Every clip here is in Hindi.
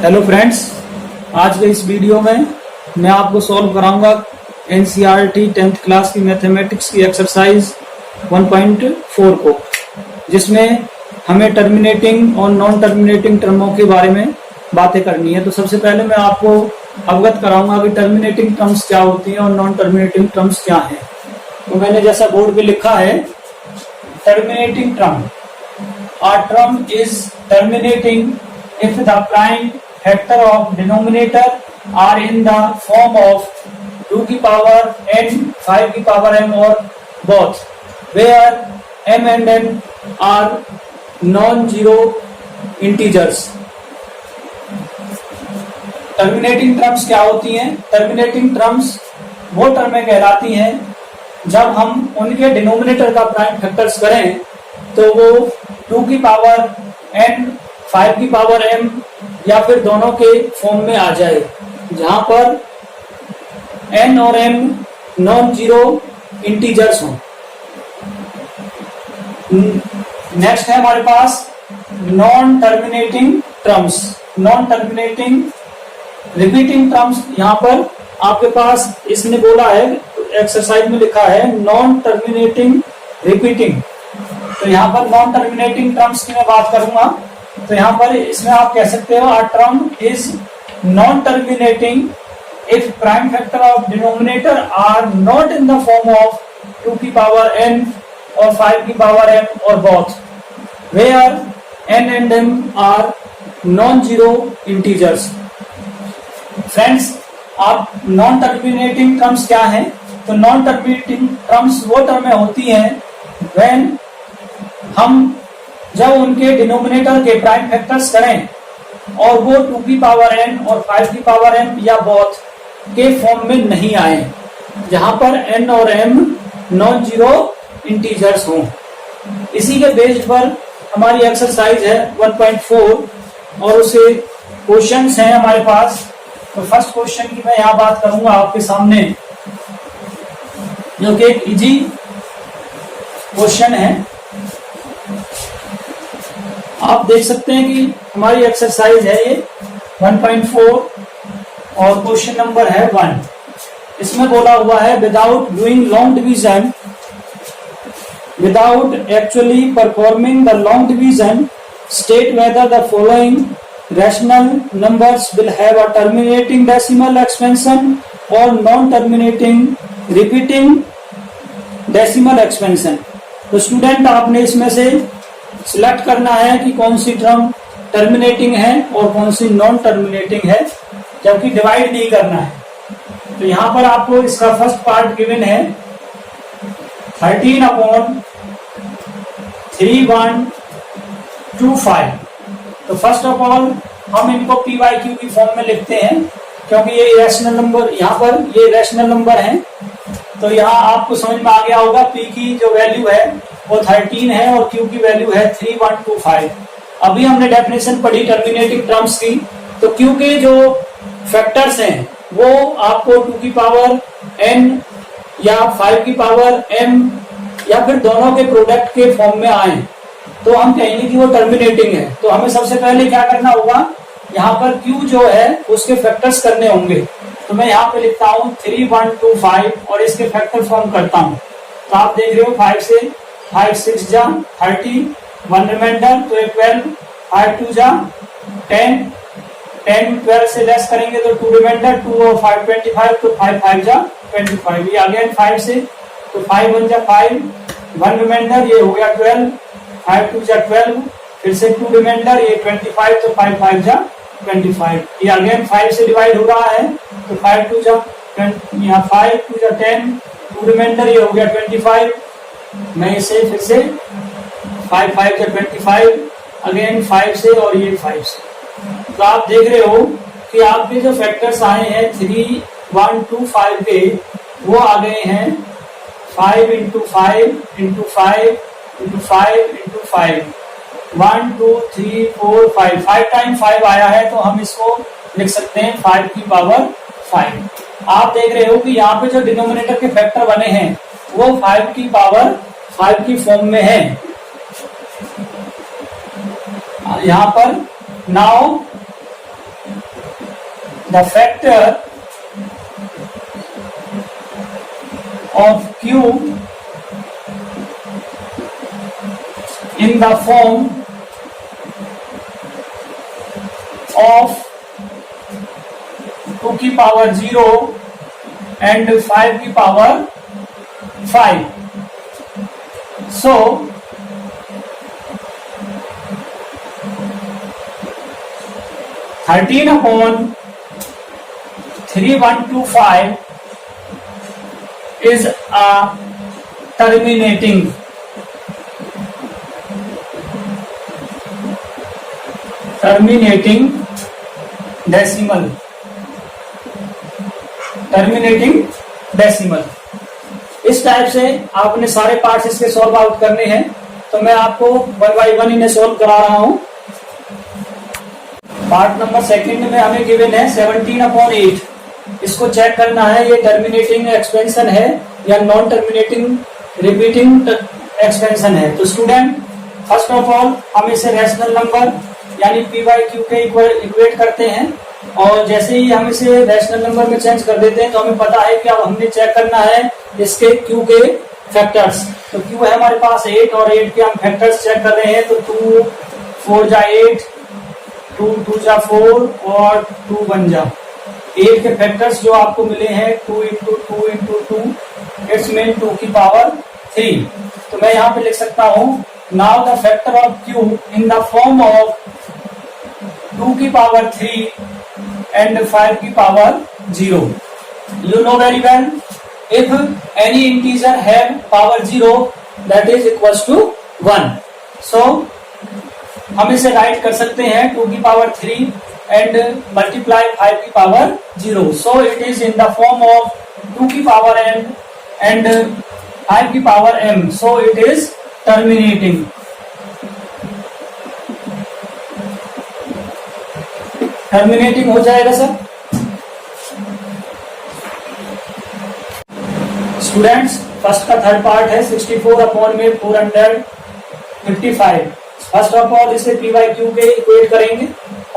हेलो फ्रेंड्स, आज के इस वीडियो में मैं आपको सॉल्व कराऊंगा एनसीईआरटी 10th क्लास की मैथमेटिक्स की एक्सरसाइज 1.4 को, जिसमें हमें टर्मिनेटिंग और नॉन टर्मिनेटिंग टर्मों के बारे में बातें करनी है। तो सबसे पहले मैं आपको अवगत कराऊंगा कि टर्मिनेटिंग टर्म्स क्या होती हैं और नॉन टर्मिनेटिंग टर्म्स क्या हैं। तो मैंने जैसा बोर्ड पे लिखा है, terminating term, a term is terminating if the prime factor of denominator are in the form of 2 की power n, 5 की power m or both, where m and n are non-zero integers। Terminating terms क्या होती हैं? टर्मिनेटिंग टर्म्स वो टर्में कहलाती हैं जब हम उनके डिनोमिनेटर का प्राइम फैक्टर्स करें तो वो 2 की पावर n, 5 की पावर m या फिर दोनों के फॉर्म में आ जाए, जहां पर n और m नॉन जीरो इंटीजर्स हों। नेक्स्ट है हमारे पास non terminating terms. Non terminating repeating terms, यहाँ पर आपके पास इसने बोला है, एक्सरसाइज में लिखा है नॉन टर्मिनेटिंग रिपीटिंग। तो यहाँ पर नॉन टर्मिनेटिंग टर्म्स की मैं बात करूंगा। तो यहाँ पर इसमें आप कह सकते हो, a term is non terminating if prime factor of denominator are not in the form of 2 की पावर n और 5 की पावर m और both, where n and m are non-zero integers। Friends, आप नॉन टर्मिनेटिंग टर्म्स क्या है? तो नॉन टर्मिनेटिंग टर्म्स वो टर्में होती हैं व्हेन हम जब उनके डिनोमिनेटर के प्राइम फैक्टर्स करें और वो 2 की पावर n और 5 की पावर m या बोथ के फॉर्म में नहीं आए, जहां पर n और m नॉन जीरो इंटीजर्स हों। इसी के बेस्ड पर हमारी एक्सरसाइज है 1.4 और उसे क्वेश्चंस हैं हमारे पास। तो फर्स्ट क्वेश्चन की मैं यहाँ बात करूंगा आपके सामने, जो कि एक इजी क्वेश्चन है। आप देख सकते हैं कि हमारी एक्सरसाइज है ये 1.4 और क्वेश्चन नंबर है 1। इसमें बोला हुआ है, without doing long division, without actually performing the long division, state whether the following rational numbers will have a terminating decimal expansion और non terminating repeating decimal expansion. तो स्टूडेंट, आपने इसमें से सिलेक्ट करना है कि कौन सी टर्म टर्मिनेटिंग है और कौन सी नॉन टर्मिनेटिंग है, जबकि डिवाइड नहीं करना है। तो यहां पर आपको इसका फर्स्ट पार्ट गिवन है 13/3125। तो फर्स्ट ऑफ ऑल हम इनको पी वाई क्यू की फॉर्म में लिखते हैं, क्योंकि ये रैशनल नंबर, यहाँ पर ये रैशनल नंबर है। तो यहाँ आपको समझ में आ गया होगा, पी की जो वैल्यू है वो 13 है और क्यू की वैल्यू है 3125। अभी हमने डेफिनेशन पढ़ी टर्मिनेटिंग टर्म्स की। तो क्यू के जो फैक्टर्स हैं वो आपको 2 की पावर n या 5 की पावर m या फिर दोनों के प्रोडक्ट के फॉर्म में आए तो हम कहेंगे कि वो टर्मिनेटिंग है। तो हमें सबसे पहले क्या करना होगा, यहाँ पर q जो है उसके फैक्टर्स करने होंगे। तो मैं यहाँ पे लिखता हूँ 3125 और इसके फैक्टर फॉर्म करता हूँ। तो आप देख रहे हो 5 से 5 6 जा 30, 1 रिमाइंडर तो 12, 5 2 जा 10, 10 12 से लेस करेंगे तो 2 रिमाइंडर, 2 और 5 25, तो 5 5 जा 25। ये अगेन 5 से, तो 5 1 जा 5, 1 रिमाइंडर, ये हो गया 12, 5 2 जा 12, फिर से 2 रिमाइंडर, ये 25, तो 5 5 जा 25। ये अगेन 5 से डिवाइड हो रहा है, तो 5 2 जा, यहाँ 5 2 जा 10, 2 रिमाइंडर, ये हो गया 25। मैं इसे फिर से 5 5 जा 25, अगेन 5 से और ये 5 से। तो आप देख रहे हो कि आपके जो फैक्टर्स आए हैं 3 1 2 5 के, वो आ गए हैं 5 into 5 into 5 into 5 into 5, 1 2 3 4 5, 5 time 5 आया है। तो हम इसको लिख सकते हैं 5 की पावर 5। आप देख रहे हो कि यहाँ पे जो डिनोमिनेटर के फैक्टर बने हैं वो 5 की पावर 5 की फॉर्म में है। यहाँ पर now the factor of q in the form of 2 की पावर 0 and 5 की power 5. So 13/3125 is a terminating decimal. इस टाइप से आपने सारे पार्ट्स इसके सॉल्व आउट करने हैं, तो मैं आपको 1 by 1 इन्हें सॉल्व करा रहा हूं। पार्ट नंबर सेकंड में हमें गिवन है 17/8। इसको चेक करना है ये टर्मिनेटिंग एक्सपेंशन है या नॉन टर्मिनेटिंग रिपीटिंग एक्सपेंशन है। तो स्टूडेंट फर्स्ट ऑफ ऑल हम इसे रैशनल नंबर यानी पी बाई क्यू के इक्वेट करते हैं, और जैसे ही हम इसे रैशनल नंबर में चेंज कर देते हैं तो हमें पता है कि अब हमने चेक करना है इसके क्यू के फैक्टर्स। तो क्यू है हमारे पास 8 और 8 के हम फैक्टर्स चेक कर रहे हैं। तो 2 4 जा 8, 2 2 जा 4 और 2 1 जा 8 के फैक्टर्स जो आपको मिले हैं 2 into 2 into 2 इट्स मीन 2 की पावर 3। तो मैं यहाँ पे लिख सकता हूँ now the factor of Q in the form of 2 की पावर 3 and 5 की power 0. You know very well, if any integer have power 0, that is equals to 1. So हम इसे राइट कर सकते हैं 2 की पावर 3 and multiply 5 की power 0. So it is in the form of 2 की पावर n and 5 की power m. So it is terminating. Terminating हो जाएगा सर। स्टूडेंट्स फर्स्ट का थर्ड पार्ट है 64/455। फर्स्ट ऑफ ऑल इसे पी बाई क्यू के इक्वेट करेंगे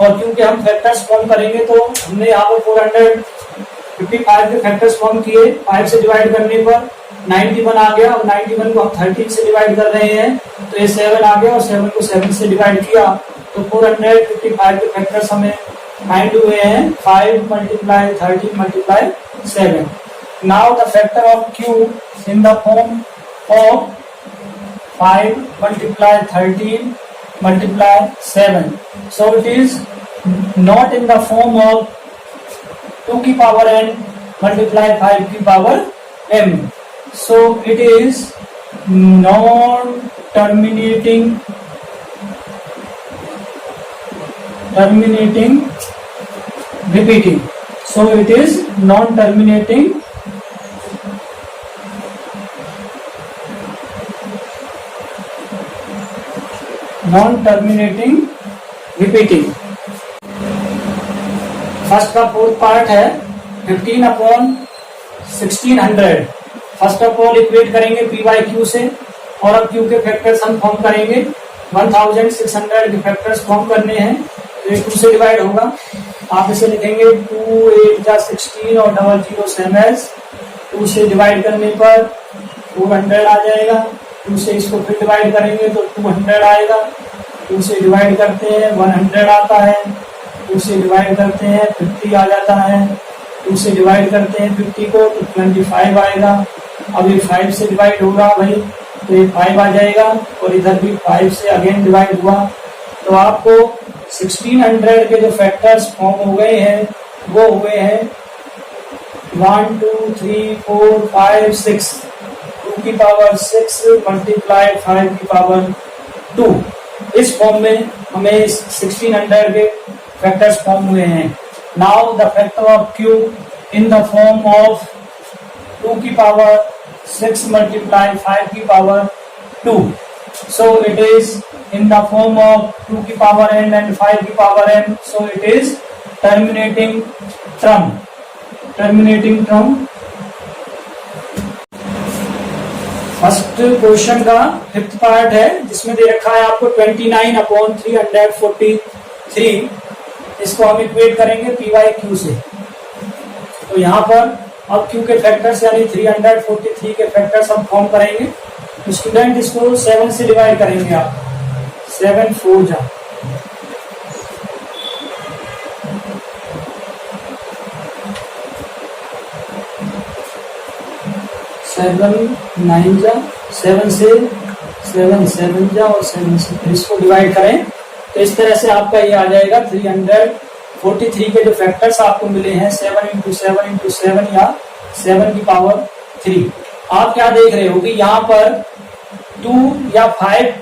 और क्यू के हम फैक्टर्स फॉर्म करेंगे। तो हमने यहाँ पर 455 के फैक्टर्स फॉर्म किए, 5 से डिवाइड करने पर 91 आ गया। और 91 को हम 13 से डिवाइड कर रहे हैं तो ये 7 आ गया और 7 को 7 से डिवाइड किया तो 455 के फैक्टर्स हमें 9 हुए हैं। 5 multiply 13 multiply 7. Now the factor of q in the form of 5 multiply 13 multiply 7. So it is not in the form of 2 की पावर n multiply 5 की power m. So it is non-terminating repeating. So it is non-terminating repeating. First का फोर्थ पार्ट है 15/1600। फर्स्ट ऑफ ऑल इक्वेट करेंगे पी बाई क्यू से और अब क्यू के फैक्टर्स हम फॉर्म करेंगे। 1600 के फैक्टर्स फॉर्म करने हैं तो ये 2 से डिवाइड होगा। आप इसे लिखेंगे 2 8 जा 16 और 00 सेम एज 2 से डिवाइड करने पर 400 आ जाएगा। 2 से इसको फिर डिवाइड करेंगे तो 200 आएगा। 2 से डिवाइड करते हैं 100 आता है। 2 से डिवाइड करते हैं 50 आ जाता है। 2 से डिवाइड करते हैं 50 को तो 25 आएगा। अब ये 5 से डिवाइड होगा भाई तो ये 5 आ जाएगा और इधर भी 5 से अगेन डिवाइड हुआ। तो आपको 1600 के जो फैक्टर्स फॉर्म हो गए हैं वो हुए हैं 1 2 3 4 5 6। 2 की पावर 6 मल्टीप्लाई 5 की पावर 2। इस फॉर्म में हमें 1600 के फैक्टर्स फॉर्म हुए हैं। Now the factor of Q in the form of 2 की पावर 6 मल्टीप्लाई 5 की power 2. So it is in the form of 2 की पावर n and 5 की power m. So it is terminating term. First question का फिफ्थ पार्ट है जिसमें दे रखा है आपको 29/343। इसको हम इक्वेट करेंगे पी बाई क्यू से। तो यहाँ पर अब Q के फैक्टर्स यानी 343 के फैक्टर्स हम फॉर्म करेंगे। तो स्टूडेंट इसको 7 से डिवाइड करेंगे आप, 7 4 जा 7 9 जा 7 से 7 7 जा और 7 से, फिर इसको डिवाइड करें तो इस तरह से आपका ये आ जाएगा 343 के जो फैक्टर्स आपको मिले हैं 7 इंटू 7 इंटू 7 या 7 की पावर 3। आप क्या देख रहे हो कि यहाँ पर 2 या 5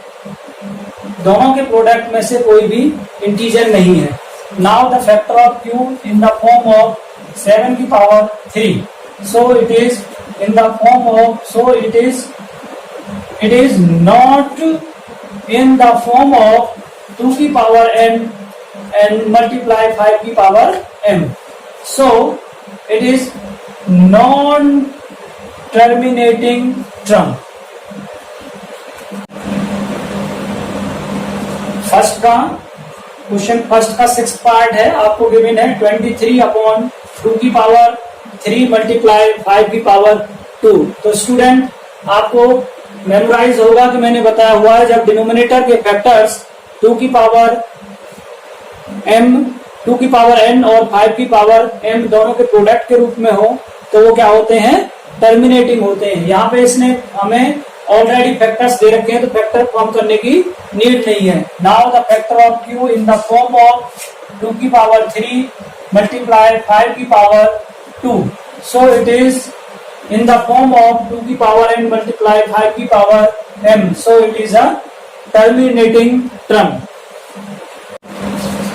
दोनों के प्रोडक्ट में से कोई भी इंटीजर नहीं है। Now the factor of Q in the form of 7 की power 3, so it is in the form of, so it is not in the form of 2 की power n and multiply 5 की power m, so it is non terminating term। First का क्वेश्चन, फर्स्ट का 6th पार्ट है, आपको गिवन है 23/2 की पावर 3 मल्टीप्लाई 5 की पावर 2। तो स्टूडेंट आपको मेमोराइज होगा कि मैंने बताया हुआ है जब डिनोमिनेटर के फैक्टर्स 2 की पावर m, 2 की पावर n और 5 की पावर m दोनों के प्रोडक्ट के रूप में हो तो वो क्या होते हैं, टर्मिनेटिंग होते हैं। यहाँ पे इसने हमें ऑलरेडी फैक्टर्स दे रखे हैं तो फैक्टर फॉर्म करने की नीड नहीं है। Now the factor of Q in the form of 2 की पावर 3 मल्टीप्लाई 5 की power 2, so it is in the form of 2 की पावर n multiply 5 की power m, so it is a terminating term।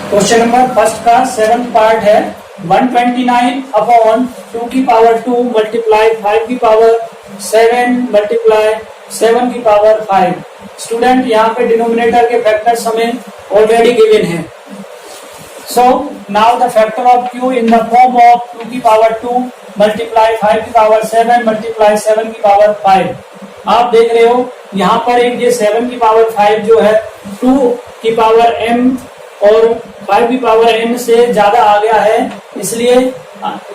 Question number first का 7th पार्ट है 129/2 की पावर 2 मल्टीप्लाई 5 की पावर 7 मल्टीप्लाई 7 की पावर 5। स्टूडेंट यहाँ पे डिनोमिनेटर के फैक्टर्स हमें ऑलरेडी गिवन है। So now the factor of Q in the form of 2 की पावर 2 multiply 5 की पावर 7 multiply 7 की पावर 5। आप देख रहे हो यहाँ पर एक ये 7 की पावर 5 जो है 2 की पावर m और 5 की पावर n से ज्यादा आ गया है, इसलिए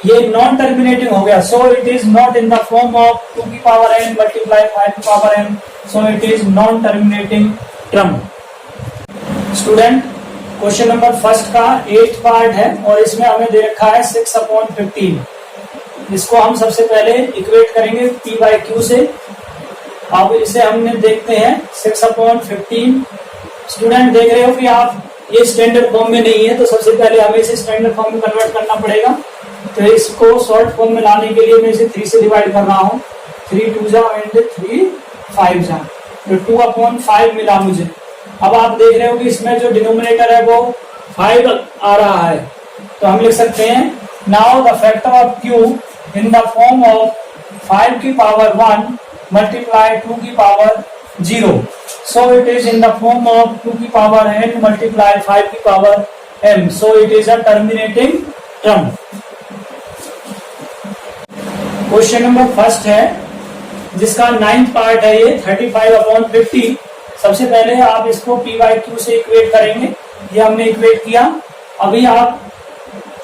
ये नॉन टर्मिनेटिंग हो गया। So it is not in the form of 2 की पावर n multiply 5 की power m, so it is non terminating term। Student question number first का 8th पार्ट है और इसमें हमें दे रखा है 6/15। इसको हम सबसे पहले इक्वेट करेंगे P by Q से। अब इसे हमने देखते हैं 6/15। स्टूडेंट देख रहे हो कि आप ये स्टैंडर्ड फॉर्म में नहीं है तो सबसे पहले हमें इसे स्टैंडर्ड फॉर्म में कन्वर्ट करना पड़ेगा। तो इसको शॉर्ट फॉर्म में लाने के लिए मैं इसे 3 से डिवाइड कर रहा हूँ, 3 2 जा एंड 3 5 जा, तो 2/5 मिला मुझे। अब आप देख रहे हो कि इसमें जो डिनोमिनेटर है वो 5 आ रहा है, तो हम लिख सकते हैं now the factor of Q in the form of 5 की पावर 1 मल्टीप्लाई 2 की power 0, so it is in the form of 2 की पावर n मल्टीप्लाई 5 की power m, so it is a terminating term. Question number first है जिसका 9th पार्ट है ये 35/50। सबसे पहले आप इसको P by Q से इक्वेट करेंगे, ये हमने इक्वेट किया। अभी आप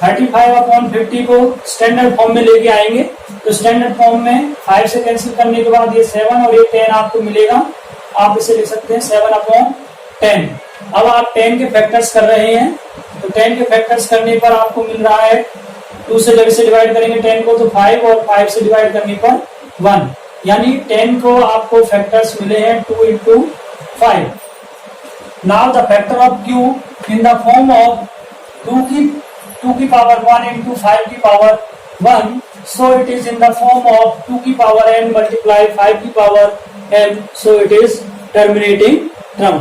35/50 को स्टैंडर्ड फॉर्म में लेके आएंगे, तो स्टैंडर्ड फॉर्म में 5 से कैंसिल करने के बाद ये 7 और ये 10 आपको मिलेगा। आप इसे लिख सकते हैं 7/10। अब आप 10 के फैक्टर्स कर रहे हैं, तो 10 के फैक्टर्स करने पर आपको मिल रहा है 2 से जब इसे डिवाइड करेंगे 10 को तो 5 और 5 से डिवाइड करने पर 1, यानी 10 को आपको फैक्टर्स मिले हैं 2 into 5। Now the factor of Q in the form of 2 की पावर 1 into 5 की power 1, so it is in the form of 2 की पावर n multiply 5 की power m, so it is terminating term।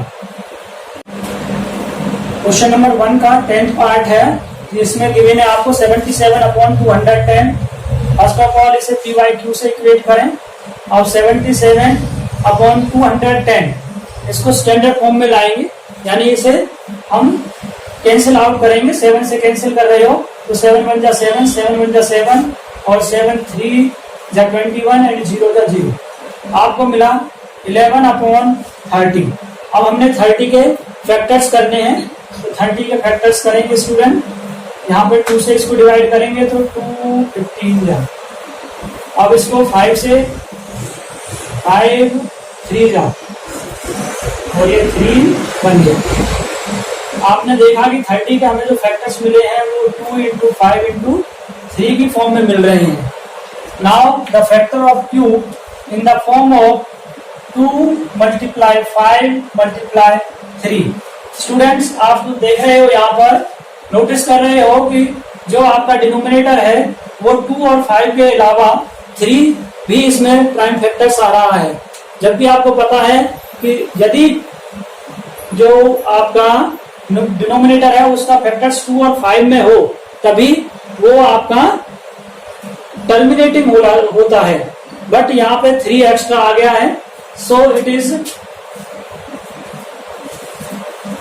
Question number 1 का 10th पार्ट है, जिसमें गिवन है आपको 77/210। फर्स्ट ऑफ ऑल इसे P by Q से इक्वेट करें। अब 77/210 इसको स्टैंडर्ड फॉर्म में लाएंगे, यानी इसे हम कैंसिल आउट करेंगे। 7 से कैंसिल कर रहे हो तो 7 1 जा 7, 7 1 जा 7 और 7 3 जा 21 एंड 0 जा 0। आपको मिला 11/30। अब हमने 30 के फैक्टर्स करने हैं, तो 30 के फैक्टर्स करेंगे स्टूडेंट। यहाँ पे 2 से इसको डिवाइड करेंगे तो 2 15 जा। अब इसको 5 से 5 3 जा और ये 3 बन गया। आपने देखा कि 30 के हमें जो फैक्टर्स मिले हैं वो 2 इंटू 5 इंटू 3 की फॉर्म में मिल रहे हैं। Now the factor of cube in the form of 2 multiply 5 multiply 3। Students आप जो देख रहे हो यहाँ पर नोटिस कर रहे हो कि जो आपका डिनोमिनेटर है वो 2 और 5 के अलावा 3 भी इसमें प्राइम फैक्टर्स आ रहा है। जबकि आपको पता है कि यदि जो आपका डिनोमिनेटर है उसका फैक्टर्स 2 और 5 में हो तभी वो आपका टर्मिनेटिंग होता है, बट यहाँ पे 3 एक्स्ट्रा आ गया है, so it is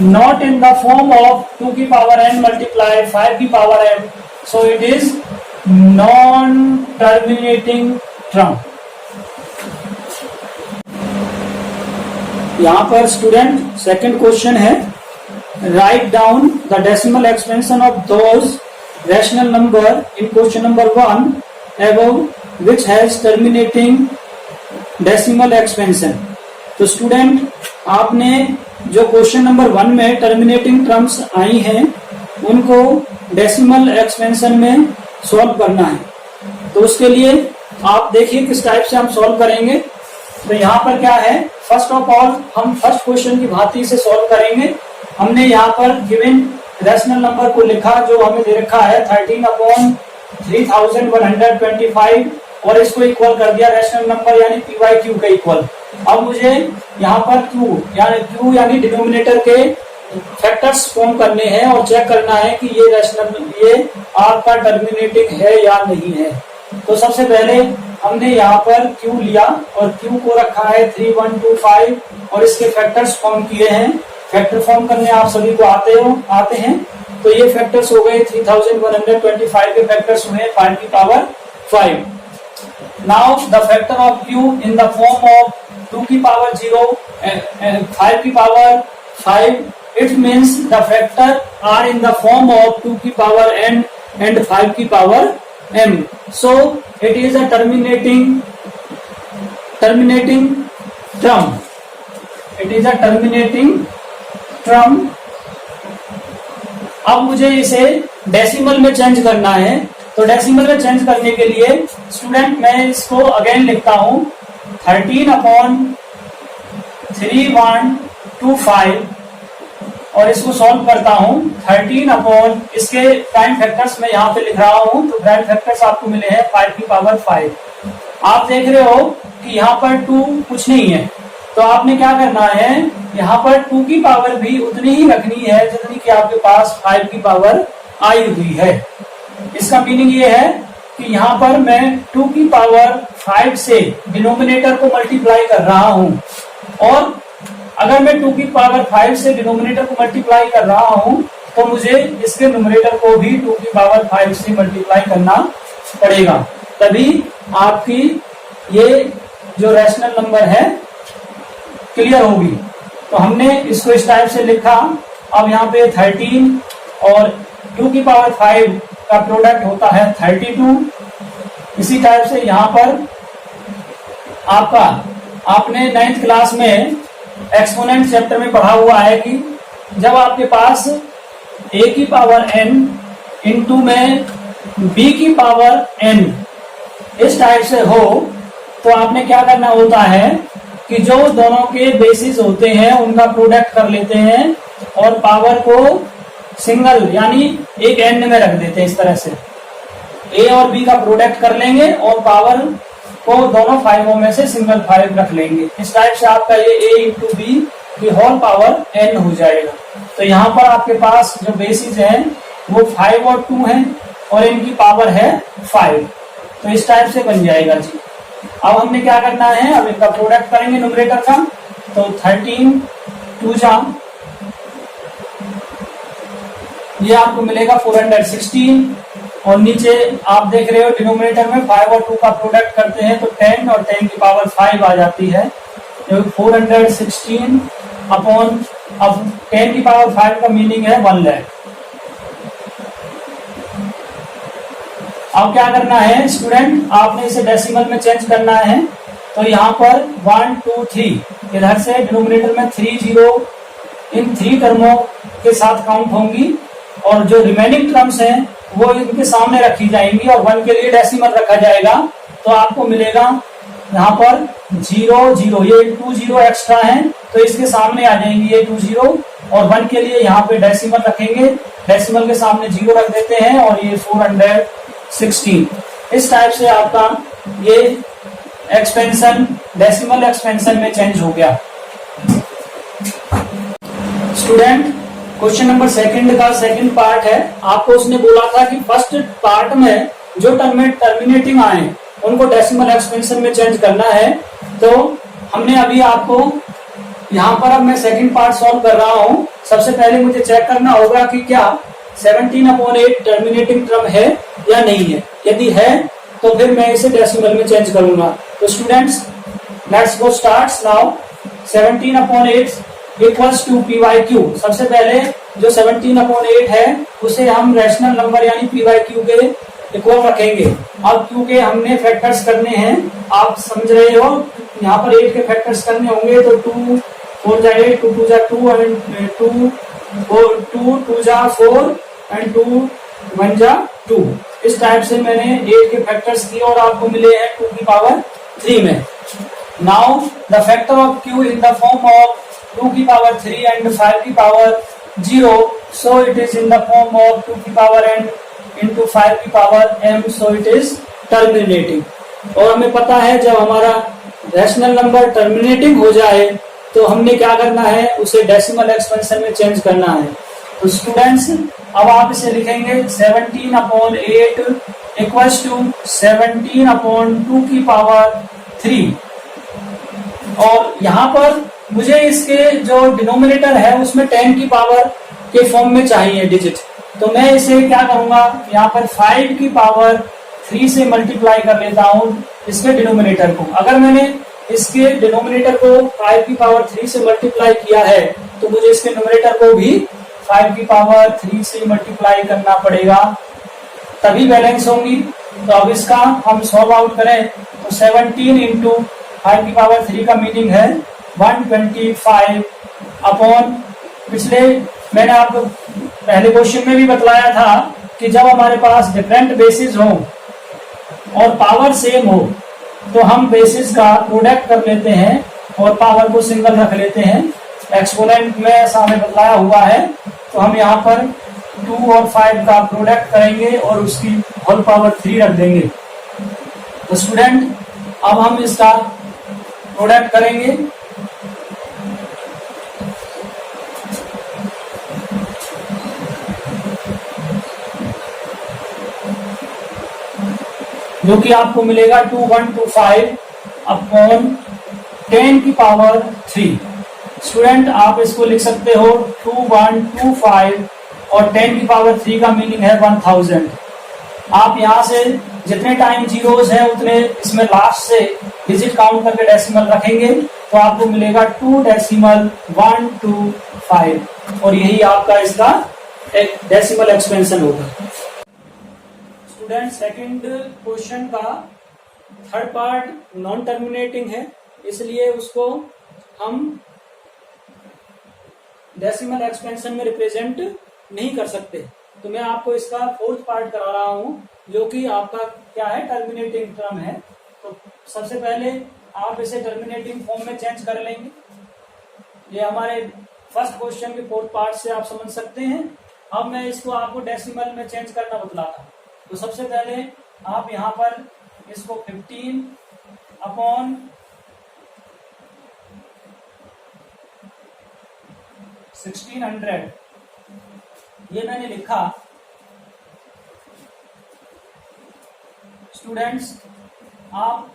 not in the form of 2 की पावर n मल्टीप्लाई 5 की power m, so it is non terminating term. यहां पर स्टूडेंट सेकंड क्वेश्चन है, write down the decimal expansion of those rational number in question number 1 above which has terminating decimal expansion। तो स्टूडेंट आपने जो क्वेश्चन नंबर 1 में टर्मिनेटिंग टर्म्स आई हैं उनको डेसिमल एक्सपेंशन में सॉल्व करना है। तो उसके लिए आप देखिए किस टाइप से हम सॉल्व करेंगे। तो यहाँ पर क्या है, फर्स्ट ऑफ ऑल हम फर्स्ट क्वेश्चन की भांति से सॉल्व करेंगे। हमने यहाँ पर गिवन रैशनल नंबर को लिखा जो हमें दे रखा है 13/3125 और इसको इक्वल कर दिया रैशनल नंबर यानी पी वाई क्यू के इक्वल। अब मुझे यहाँ पर क्यू यानी डिनोमिनेटर के फैक्टर्स फॉर्म करने हैं और चेक करना है कि ये आपका टर्मिनेटिंग है या नहीं है। तो सबसे पहले हमने यहाँ पर क्यू लिया और क्यू को रखा है 3125 और इसके फैक्टर्स फॉर्म किए हैं। फैक्टर फॉर्म करने आप सभी को आते हैं। तो ये फैक्टर्स हो गए 3125 के फैक्टर्स हुए 5 की power 5। Now the factor of Q in the form of 2 की पावर 0 and 5 की power 5, it means the factor are in the form of 2 की पावर n and 5 की power m, so it is a terminating term, it is a terminating term। अब मुझे इसे डेसिमल में चेंज करना है। तो डेसिमल में चेंज करने के लिए स्टूडेंट मैं इसको अगेन लिखता हूं 13/3125 और इसको सॉल्व करता हूं 13 इसके प्राइम फैक्टर्स में यहाँ पे लिख रहा हूं। तो प्राइम फैक्टर्स आपको मिले हैं 5 की पावर 5। आप देख रहे हो कि यहाँ पर 2 कुछ नहीं है, तो आपने क्या करना है, यहाँ पर 2 की पावर भी उतनी ही रखनी है जितनी कि आपके पास 5 की पावर आई हुई है। इसका मीनिंग ये है कि यहाँ पर मैं 2 की पावर 5 से डिनोमिनेटर को मल्टीप्लाई कर रहा हूं और अगर मैं 2 की पावर 5 से डिनोमिनेटर को मल्टीप्लाई कर रहा हूं तो मुझे इसके न्यूमरेटर को भी 2 की पावर 5 से मल्टीप्लाई करना पड़ेगा, तभी आपकी ये जो रैशनल नंबर है क्लियर होगी। तो हमने इसको इस टाइप से लिखा। अब यहाँ पे 13 और 2 की पावर 5 का प्रोडक्ट होता है 32। इसी टाइप से यहाँ पर आपने 9th क्लास में एक्सपोनेंट चैप्टर में पढ़ा हुआ है कि जब आपके पास a की पावर n इंटू में b की पावर n इस टाइप से हो तो आपने क्या करना होता है कि जो दोनों के बेसिस होते हैं उनका प्रोडक्ट कर लेते हैं और पावर को सिंगल यानी एक n में रख देते हैं। इस तरह से a और b का प्रोडक्ट कर लेंगे और पावर को दोनों 5 में से सिंगल 5 रख लेंगे। इस टाइप से आपका ये a इंटू बी की होल पावर n हो जाएगा। तो यहाँ पर आपके पास जो बेसिस हैं वो 5 और 2 हैं और इनकी पावर है 5। तो इस टाइप से बन जाएगा जी। अब हमने क्या करना है, अब इनका प्रोडक्ट करेंगे न्यूमरेटर का। तो 13 2 जा ये आपको मिलेगा 416 और नीचे आप देख रहे हो डिनोमिनेटर में 5 और 2 का प्रोडक्ट करते हैं तो 10 और 10 की पावर 5 आ जाती है। तो 416 अपॉन अब 10 की पावर 5 का मीनिंग है 1 लाख। अब क्या करना है स्टूडेंट, आपने इसे डेसिमल में चेंज करना है। तो यहाँ पर 1 2 3 इधर से डिनोमिनेटर में 3 जीरो इन 3 टर्मों के साथ काउंट होंगी और जो रिमेनिंग टर्म्स हैं वो इनके सामने रखी जाएंगी और 1 के लिए डेसिमल रखा जाएगा। तो आपको मिलेगा यहाँ पर 0 0, ये 2 जीरो एक्स्ट्रा है तो इसके सामने आ जाएंगी ये 2 जीरो, और 1 के लिए यहाँ पे डेसिमल रखेंगे, डेसिमल के सामने 0 रख देते हैं और ये 416। इस टाइप से आपका ये एक्सपेंशन डेसिमल एक्सपेंशन में चेंज हो गया। स्टूडेंट क्वेश्चन नंबर सेकंड का सेकंड पार्ट है। आपको उसने बोला था कि फर्स्ट पार्ट में जो टर्मिनेटिंग आए उनको डेसिमल एक्सपेंशन में चेंज करना है। तो हमने अभी आपको यहाँ पर, अब मैं सेकंड पार्ट सॉल्व कर रहा हूँ। सबसे पहले मुझे चेक करना होगा कि क्या 17/8 टर्मिनेटिंग टर्म है या नहीं है। यदि है तो फिर मैं इसे डेसिमल में चेंज करूंगा। तो students let's go starts now. 17/8 equals to PYQ। सबसे पहले जो 17/8 है उसे हम रैशनल नंबर यानी PYQ के इक्वल रखेंगे। अब क्योंकि हमने फैक्टर्स करने हैं, आप समझ रहे हो, यहाँ पर 8 के फैक्टर्स करने होंगे तो 2 4 जा 8, 2 2 जा 2 एंड 2 2 जा 4 एंड 2 1 जा 2। इस टाइप से मैंने 8 के फैक्टर्स किए और आपको मिले हैं 2 की पावर 3 में। Now the factor of Q in the form of 2 की पावर 3 एंड 5 की power 0, so it is in the form of 2 की पावर n into 5 की power m, so it is terminating। और हमें पता है जब हमारा रैशनल नंबर टर्मिनेटिंग हो जाए तो हमने क्या करना है, उसे डेसिमल एक्सपेंशन में चेंज करना है। तो स्टूडेंट्स अब आप इसे लिखेंगे 17/8 इक्वल्स टू 17/2 की पावर 3। और यहाँ पर मुझे इसके जो डिनोमिनेटर है उसमें 10 की पावर के फॉर्म में चाहिए डिजिट। तो मैं इसे क्या करूंगा, यहाँ पर 5 की पावर 3 से मल्टीप्लाई कर लेता हूँ इसके डिनोमिनेटर को। अगर मैंने इसके डिनोमिनेटर को 5 की पावर 3 से मल्टीप्लाई किया है तो मुझे इसके न्यूमरेटर को भी 5 की पावर 3 से मल्टीप्लाई करना पड़ेगा, तभी बैलेंस होंगी। तो अब इसका हम सॉल्व आउट करें तो 17 इंटू 5 की पावर 3 का मीनिंग है 125 अपॉन, पिछले मैंने आपको पहले क्वेश्चन में भी बतलाया था कि जब हमारे पास डिफरेंट बेसिस हो और पावर सेम हो तो हम बेसिस का प्रोडक्ट कर लेते हैं और पावर को सिंगल रख लेते हैं। एक्सपोनेंट में ऐसा हमें बतलाया हुआ है। तो हम यहाँ पर 2 और 5 का प्रोडक्ट करेंगे और उसकी होल पावर 3 रख देंगे। तो स्टूडेंट अब हम इसका प्रोडक्ट करेंगे। जो कि आपको मिलेगा 2125 अपॉन 10 की पावर 3। स्टूडेंट आप इसको लिख सकते हो 2125 और 10 की पावर 3 का मीनिंग है 1000। आप यहाँ से जितने टाइम जीरोस हैं उतने इसमें लास्ट से डिजिट काउंट करके डेसिमल रखेंगे तो आपको मिलेगा 2.125 और यही आपका इसका एक डेसिमल एक्सपेंशन होगा। स्टूडेंट सेकंड क्वेश्चन का थर्ड पार्ट नॉन टर्मिनेटिंग है, इसलिए उसको हम डेसिमल एक्सपेंशन में रिप्रेजेंट नहीं कर सकते। तो मैं आपको इसका फोर्थ पार्ट करा रहा हूं जो कि आपका क्या है, टर्मिनेटिंग टर्म है। तो सबसे पहले आप इसे टर्मिनेटिंग फॉर्म में चेंज कर लेंगे। ये हमारे फर्स्ट क्वेश्चन के फोर्थ पार्ट से आप समझ सकते हैं। अब मैं इसको आपको डेसिमल में चेंज करना बतलाता हूं। तो सबसे पहले आप यहाँ पर इसको 15 अपॉन 1600 ये मैंने लिखा। स्टूडेंट्स आप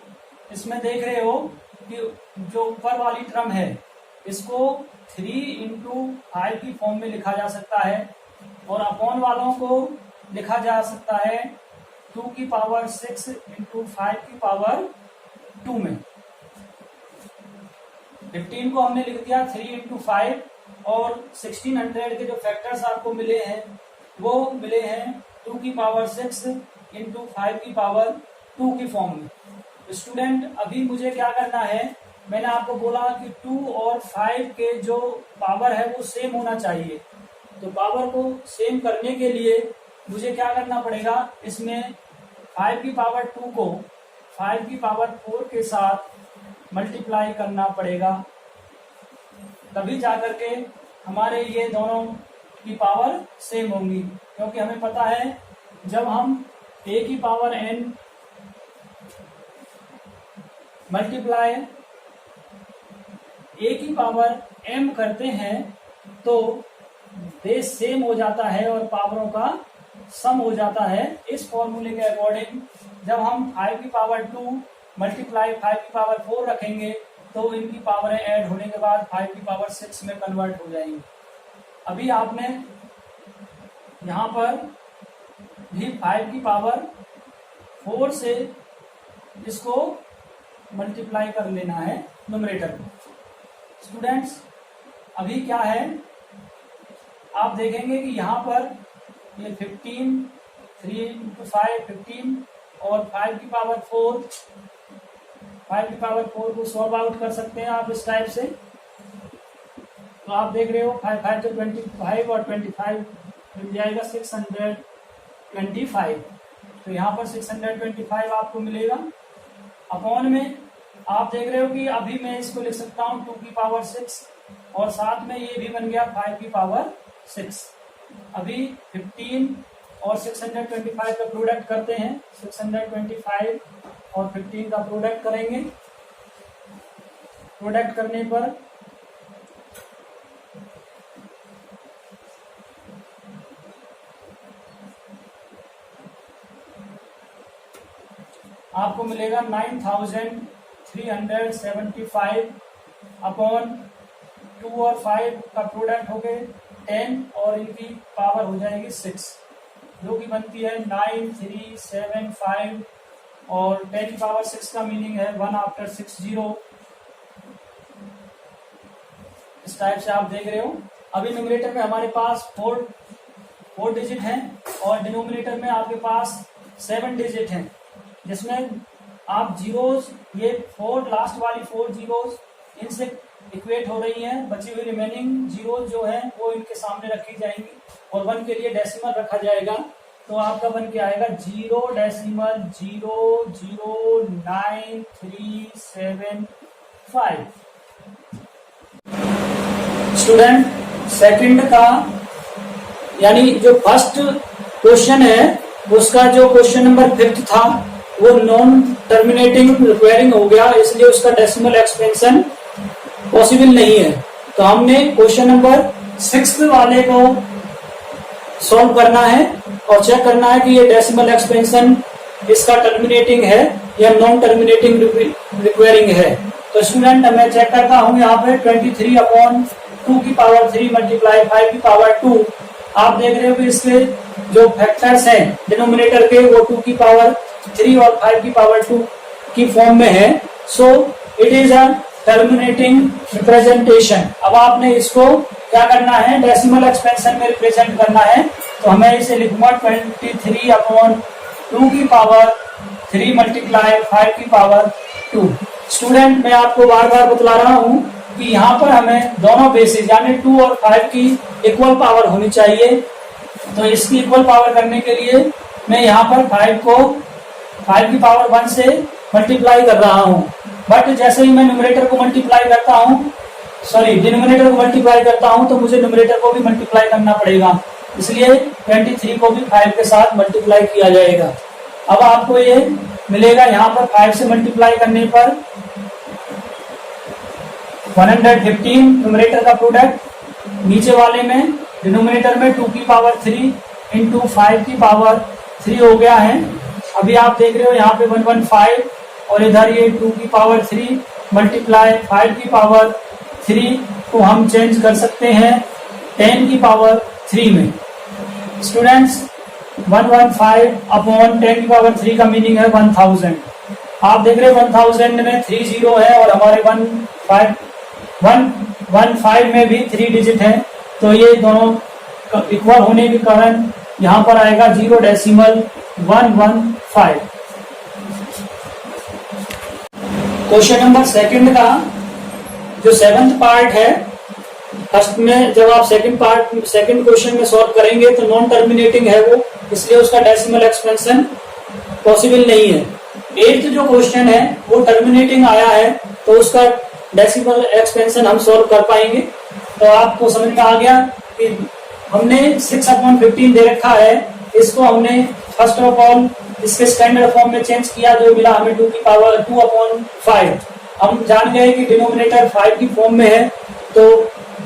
इसमें देख रहे हो कि जो ऊपर वाली टर्म है इसको 3 इंटू 5 की फॉर्म में लिखा जा सकता है और अपॉन वालों को लिखा जा सकता है 2 की पावर 6 इंटू 5 की पावर 2 में। 15 को हमने लिख दिया 3 इंटू 5 और 1600 के जो फैक्टर्स आपको मिले हैं वो मिले हैं 2 की पावर 6 इंटू 5 की पावर 2 की फॉर्म में। स्टूडेंट अभी मुझे क्या करना है, मैंने आपको बोला कि 2 और 5 के जो पावर है वो सेम होना चाहिए। तो पावर को सेम करने के लिए मुझे क्या करना पड़ेगा, इसमें 5 की पावर 2 को 5 की पावर 4 के साथ मल्टीप्लाई करना पड़ेगा, तभी जाकर के हमारे ये दोनों की पावर सेम होंगी। क्योंकि हमें पता है जब हम a की पावर n मल्टीप्लाई a की पावर m करते हैं तो बेस सेम हो जाता है और पावरों का सम हो जाता है। इस फॉर्मूले के अकॉर्डिंग जब हम 5 की पावर 2 मल्टीप्लाई 5 की पावर 4 रखेंगे तो इनकी पावरें ऐड होने के बाद 5 की पावर 6 में कन्वर्ट हो जाएंगी। अभी आपने यहाँ पर भी 5 की पावर 4 से इसको मल्टीप्लाई कर लेना है न्यूमरेटर में। स्टूडेंट्स अभी क्या है, आप देखेंगे कि यहाँ पर ये 15 3 इंटू 5 15 और 5 की पावर 4 को सॉल्व आउट कर सकते हैं आप इस टाइप से। तो आप देख रहे हो 5 5 तो 25 और 25 मिल जाएगा 625। तो यहाँ पर 625 आपको मिलेगा। अपॉन में आप देख रहे हो कि अभी मैं इसको लिख सकता हूँ 2 की पावर 6 और साथ में ये भी बन गया 5 की पावर 6। अभी 15 और 625 का प्रोडक्ट करते हैं। 625 और 15 का प्रोडक्ट करेंगे। प्रोडक्ट करने पर आपको मिलेगा 9375 अपॉन 2 और 5 का प्रोडक्ट हो गए 10 और इनकी पावर हो जाएगी 6, जो कि बनती है 9375 और 10 की पावर 6 का मीनिंग है 1 आफ्टर 60। इस टाइप से आप देख रहे हो। अभी न्यूमरेटर में हमारे पास 4 डिजिट हैं और डिनोमिनेटर में आपके पास 7 डिजिट हैं, जिसमें आप जीरोस, ये 4 लास्ट वाली 4 जीरोस इनसे इक्वेट हो रही हैं। बची हुई रिमेनिंग जीरोस जो है वो इनके सामने रखी जाएंगी और 1 के लिए डेसिमल रखा जाएगा। तो आपका बन के आएगा 0.009375। स्टूडेंट सेकंड का यानी जो फर्स्ट क्वेश्चन है उसका जो क्वेश्चन नंबर 5 था वो नॉन टर्मिनेटिंग रिक्वायरिंग हो गया, इसलिए उसका डेसिमल एक्सपेंशन पॉसिबल नहीं है। तो हमने क्वेश्चन नंबर 6 वाले को सॉल्व करना है और चेक करना है कि ये डेसिमल एक्सपेंशन इसका टर्मिनेटिंग है या नॉन टर्मिनेटिंग रिक्वायरिंग है। तो स्टूडेंट मैं चेक करता हूं यहाँ पे 23 अपॉन 2 की पावर 3 मल्टीप्लाई 5 की पावर 2। आप देख रहे हो कि इसके जो फैक्टर्स हैं डिनोमिनेटर के वो 2 की पावर 3 और 5 की पावर 2 की फॉर्म में है। So it is a terminating representation. अब आपने इसको क्या करना है, डेसिमल एक्सपेंशन में रिप्रेजेंट करना है। तो हमें इसे लिखूंगा 23 अपॉन 2 की पावर 3 मल्टीप्लाई 5 की पावर 2। स्टूडेंट मैं आपको बार बार बतला रहा हूं कि यहाँ पर हमें दोनों बेसिस यानी 2 और 5 की इक्वल पावर होनी चाहिए। तो इसकी इक्वल पावर करने के लिए मैं यहाँ पर 5 को 5 की पावर 1 से मल्टीप्लाई कर रहा हूँ। बट जैसे ही मैं न्यूमरेटर को मल्टीप्लाई करता हूँ, डिनोमिनेटर को मल्टीप्लाई करता हूँ, तो मुझे न्यूमरेटर को भी मल्टीप्लाई करना पड़ेगा। इसलिए 23 को भी 5 के साथ मल्टीप्लाई किया जाएगा। अब आपको ये मिलेगा यहाँ पर 5 से मल्टीप्लाई करने पर 115 न्यूमरेटर का प्रोडक्ट, नीचे वाले में डिनोमिनेटर में 2 की पावर 3 इंटू 5 की पावर 3 हो गया है। अभी आप देख रहे हो यहाँ पे 115 और इधर ये 2 की पावर 3 मल्टीप्लाई 5 की पावर 3 को हम चेंज कर सकते हैं 10 की पावर 3 में। स्टूडेंट्स 115 अपॉन 10 की पावर 3 का मीनिंग है 1000। आप देख रहे हो 1000 में 3 जीरो है और हमारे 115 में भी 3 डिजिट है। तो ये दोनों इक्वल होने के कारण यहाँ पर आएगा 0.009375। 115। क्वेश्चन नंबर सेकंड का जो 7th पार्ट है, फर्स्ट में जब आप सेकंड क्वेश्चन में सॉल्व करेंगे तो नॉन टर्मिनेटिंग है वो, इसलिए उसका डेसिमल एक्सपेंशन पॉसिबल नहीं है। 8th जो क्वेश्चन है वो टर्मिनेटिंग आया है, तो उसका डेसिमल एक्सपेंशन हम सॉल्व कर पाएंगे। तो आपको समझ में आ गया कि हमने 6/15 दे रखा है, इसको हमने फर्स्ट ऑफ ऑल इसके स्टैंडर्ड फॉर्म में चेंज किया, जो मिला हमें 2/5। हम जान गए कि डिनोमिनेटर 5 की फॉर्म में है, तो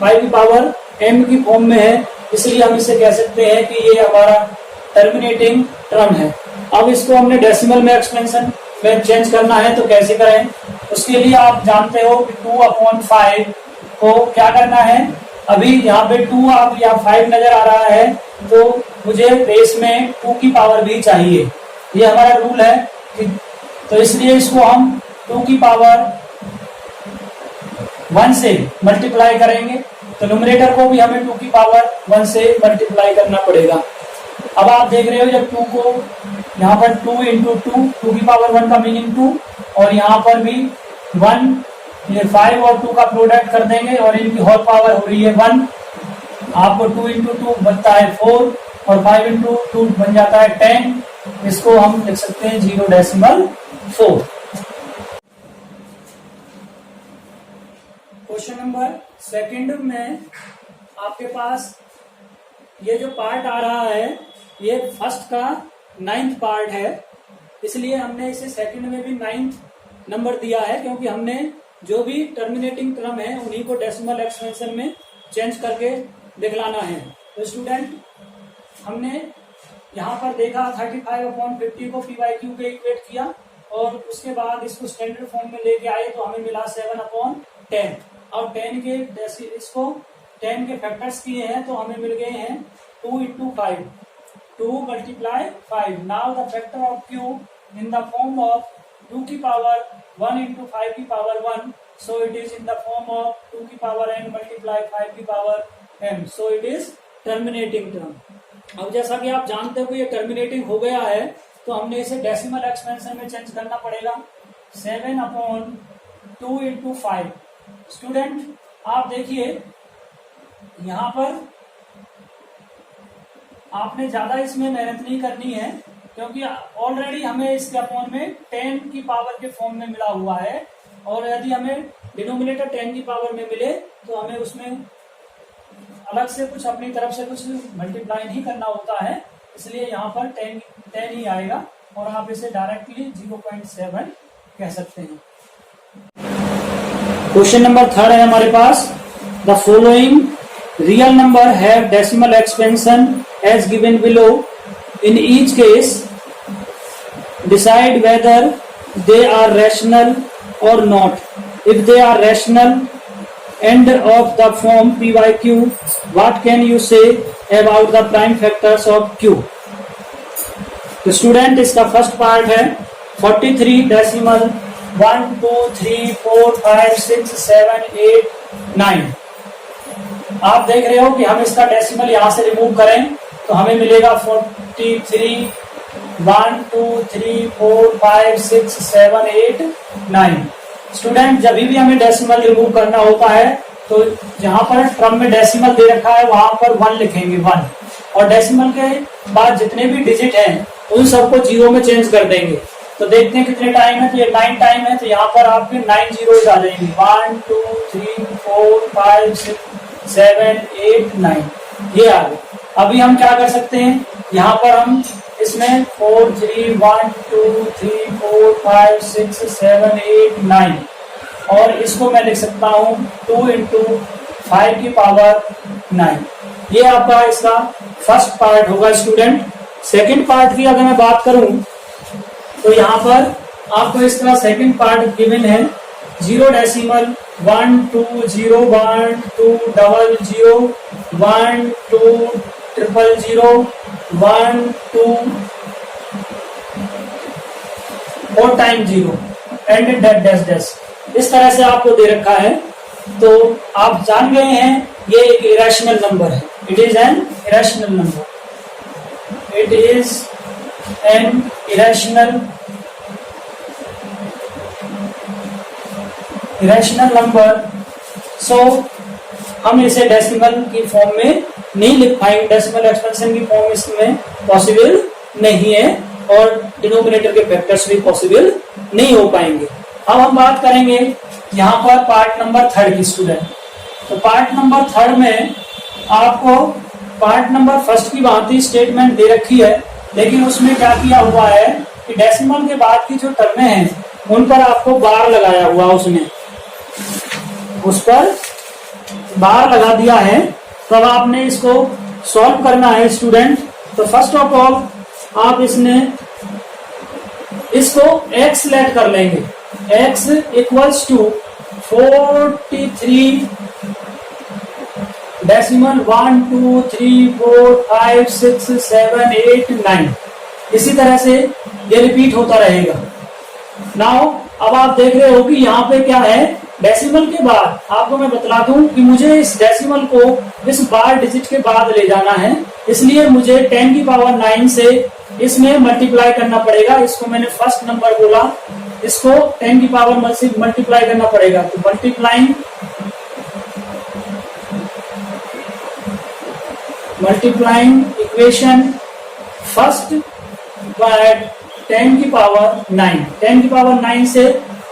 5 की पावर m की फॉर्म में है, इसलिए हम इसे कह सकते हैं कि ये हमारा टर्मिनेटिंग टर्म है। अब इसको हमने डेसिमल में एक्सपेंशन में चेंज करना है, तो कैसे करें? उसके लिए आप जानते हो कि 2/5 को क्या करना है, अभी यहाँ पे 2 आप या 5 नजर आ रहा है, तो मुझे बेस में 2 की पावर भी चाहिए, ये हमारा रूल है कि, तो इसलिए इसको हम 2 की पावर 1 से मल्टीप्लाई करेंगे, तो न्यूमरेटर को भी हमें 2 की पावर 1 से मल्टीप्लाई करना पड़ेगा। अब आप देख रहे हो जब 2 को यहाँ पर 2 × 2 की पावर 1 का मीनिंग 2, और यहाँ पर भी 1, ये 5 और 2 का प्रोडक्ट कर देंगे और इनकी होल पावर हो रही है 1। आपको 2 × 2 बनता है 4 और 5 × 2 बन जाता है 10। इसको हम लिख सकते हैं 0.4। क्वेश्चन नंबर सेकंड में आपके पास ये जो पार्ट आ रहा है, ये फर्स्ट का 9th पार्ट है, इसलिए हमने इसे सेकंड में भी 9th नंबर दिया है, क्योंकि हमने जो भी टर्मिनेटिंग टर्म है उन्हीं को डेसिमल एक्सपेंशन में चेंज करके दिखलाना है। तो स्टूडेंट, हमने यहाँ पर देखा 35/50 को p/q पे इक्वेट किया, और उसके बाद इसको स्टैंडर्ड फॉर्म में लेके आए, तो हमें मिला 7/10। और 10 के फैक्टर्स किए हैं, तो हमें मिल गए हैं 2 × 5, 2 × 5। Now the factor of q in the form of 2 की पावर 1 × 5 की power 1, so it is in the form of 2 की पावर n multiply 5 की power m, so it is terminating term। अब जैसा कि आप जानते हो कि ये टर्मिनेटिंग हो गया है, तो हमने इसे डेसिमल एक्सपेंशन में चेंज करना पड़ेगा। 7/2 × 5। स्टूडेंट, आप देखिए यहाँ पर आपने ज्यादा इसमें मेहनत नहीं करनी है, क्योंकि ऑलरेडी हमें इसके अपॉन में 10 की पावर के फॉर्म में मिला हुआ है, और यदि हमें डिनोमिनेटर 10 की पावर में मिले तो हमें उसमें अलग से कुछ अपनी तरफ से कुछ मल्टीप्लाई नहीं करना होता है, इसलिए यहाँ पर 10 ही आएगा, और आप इसे डायरेक्टली 0.7 कह सकते हैं। क्वेश्चन नंबर 3 है हमारे पास, the following real number have decimal expansion as given below, in each case decide whether they are rational और not. If they are rational and of the form p/q, what can you say about the prime factors of q? तो स्टूडेंट, इसका फर्स्ट पार्ट है 43.1 2 3 4 5 6 7 8 9। आप देख रहे हो कि हम इसका डेसिमल यहां से रिमूव करें तो हमें मिलेगा 43 1 2 3 4 5 6 7 8 9। स्टूडेंट, जब भी हमें डेसिमल रिमूव करना होता है, तो जहां पर टर्म में डेसिमल दे रखा है वहां पर 1 लिखेंगे 1, और डेसिमल के बाद जितने भी डिजिट हैं उन सबको 0 में चेंज कर देंगे। तो देखते हैं कितने टाइम है, तो ये 9 टाइम है, तो यहाँ पर आपके 9 zeros आ जाएंगे। 1 2 3 4 5 6 7 8 9, ये आ गए। अभी हम क्या कर सकते हैं, यहाँ पर हम इसमें 4 3 1 2 3 4 5 6 7 8 9, और इसको मैं लिख सकता हूँ 2 × 5 की पावर 9। ये आपका इसका फर्स्ट पार्ट होगा स्टूडेंट। सेकंड पार्ट की अगर मैं बात करूं, तो यहाँ पर आपको इसका सेकंड पार्ट गिवन है 0.1 2 0 1 2 00 1 2 000 1 2 4 टाइम 0 एंड डैश डैश, इस तरह से आपको दे रखा है। तो आप जान गए हैं ये एक इरेशनल नंबर है, it is an irrational number, it is an irrational number, so हम इसे डेसिमल की फॉर्म में नहीं लिख पाएंगे, डेसिमल एक्सपेंशन की फॉर्म इसमें पॉसिबल नहीं है और डिनोमिनेटर के फैक्टर्स भी पॉसिबल नहीं हो पाएंगे। अब हम बात करेंगे यहाँ पर पार्ट नंबर 3 की स्टूडेंट। तो पार्ट नंबर 3 में आपको पार्ट नंबर 1 की भांति स्टेटमेंट दे रखी है, लेकिन उसमें क्या किया हुआ है कि डेसिमल के बाद की जो टर्में हैं उन पर आपको बार लगाया हुआ, उसने उस पर बार लगा दिया है। तो अब आपने इसको सॉल्व करना है स्टूडेंट। तो फर्स्ट ऑफ ऑल आप इसको x लेट कर लेंगे, x इक्वल्स टू 43 डेसिमल 1 2 3 4 5 6 7 8 9, इसी तरह से ये रिपीट होता रहेगा। नाउ अब आप देख रहे हो कि यहाँ पे क्या है, डेसिमल के बाद आपको मैं बतला दूं कि मुझे इस डेसिमल को इस बार डिजिट के बाद ले जाना है, इसलिए मुझे 10 की पावर 9 से इसमें मल्टीप्लाई करना पड़ेगा। इसको मैंने फर्स्ट नंबर बोला, इसको 10 की पावर से मल्टीप्लाई करना पड़ेगा। तो मल्टीप्लाइंग इक्वेशन फर्स्ट बाय 10 की पावर 9, 10 की पावर 9 से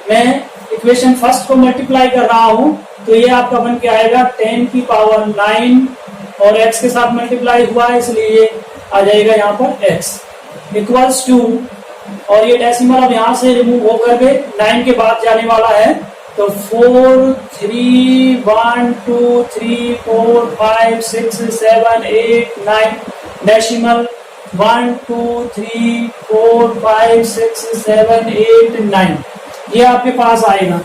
मैं इक्वेशन फर्स्ट को मल्टीप्लाई कर रहा हूं, तो ये आपका बन के आएगा 10 की पावर 9 और x के साथ मल्टीप्लाई हुआ है, इसलिए आ जाएगा यहाँ पर x इक्वल्स टू, और ये डेसिमल अब यहाँ से रिमूव होकर के 9 के बाद जाने वाला है। तो 4 3 1 2 3 4 5 6 7 8 9 डेसिमल 1 2 3 4 5 6 7 8 9 ये आपके पास आएगा।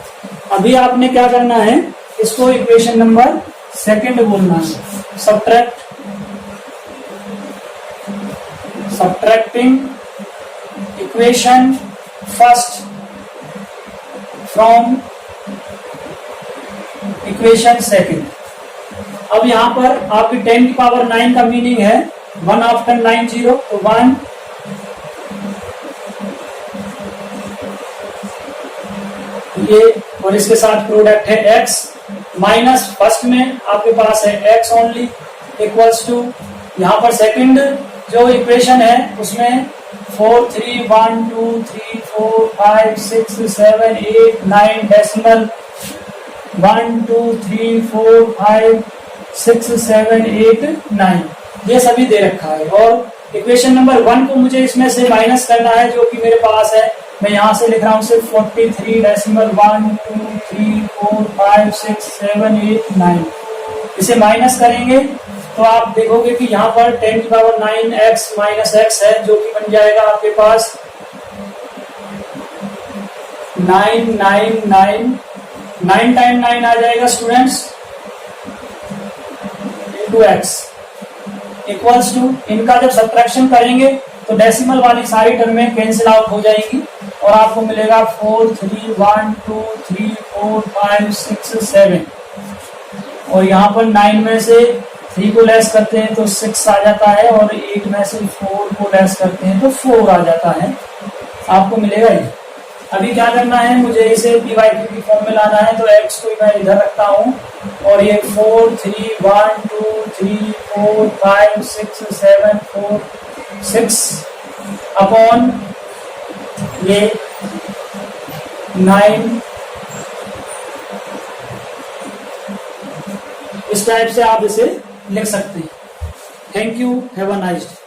अभी आपने क्या करना है, इसको इक्वेशन नंबर 2 बोलना है। Subtracting equation first from equation 2। अब यहाँ पर आपकी 10 की पावर 9 का मीनिंग है 1 आफ्टर 9 0, तो 1 ये और इसके साथ प्रोडक्ट है x माइनस फर्स्ट में आपके पास है x ओनली इक्वल्स टू, यहाँ पर सेकंड जो इक्वेशन है उसमें 4 3 1 2 3 4 5 6 7 8 9 डेसिमल 1 2 3 4 5 6 7 8 9 ये सभी दे रखा है। और इक्वेशन नंबर 1 को मुझे इसमें से माइनस करना है, जो कि मेरे पास है, मैं यहाँ से लिख रहा हूँ सिर्फ 43 डेसिमल 1 2 3 4 5 6 7 8 9, इसे माइनस करेंगे तो आप देखोगे कि यहाँ पर 10 की पावर 9 x माइनस x है, जो कि बन जाएगा आपके पास 9 टाइम 9 आ जाएगा students into x equals to, इनका जब सब्ट्रैक्शन करेंगे तो डेसिमल वाली सारी टर्में कैंसिल आउट हो जाएंगी और आपको मिलेगा 4 3 1 2 3 4 5 6 7, और यहाँ पर 9 में से 3 को लेस करते हैं तो 6 आ जाता है, और 8 में से 4 को लेस करते हैं तो 4 आ जाता है, आपको मिलेगा ये। अभी क्या करना है, मुझे इसे PYQ की फॉर्म में लाना है, तो x को मैं इधर रखता हूँ और ये 4 3 1 2 3 4 5 6 7 4 6 अपॉन ये 9, इस टाइप से आप इसे लिख सकते हैं। Thank you, have a nice day.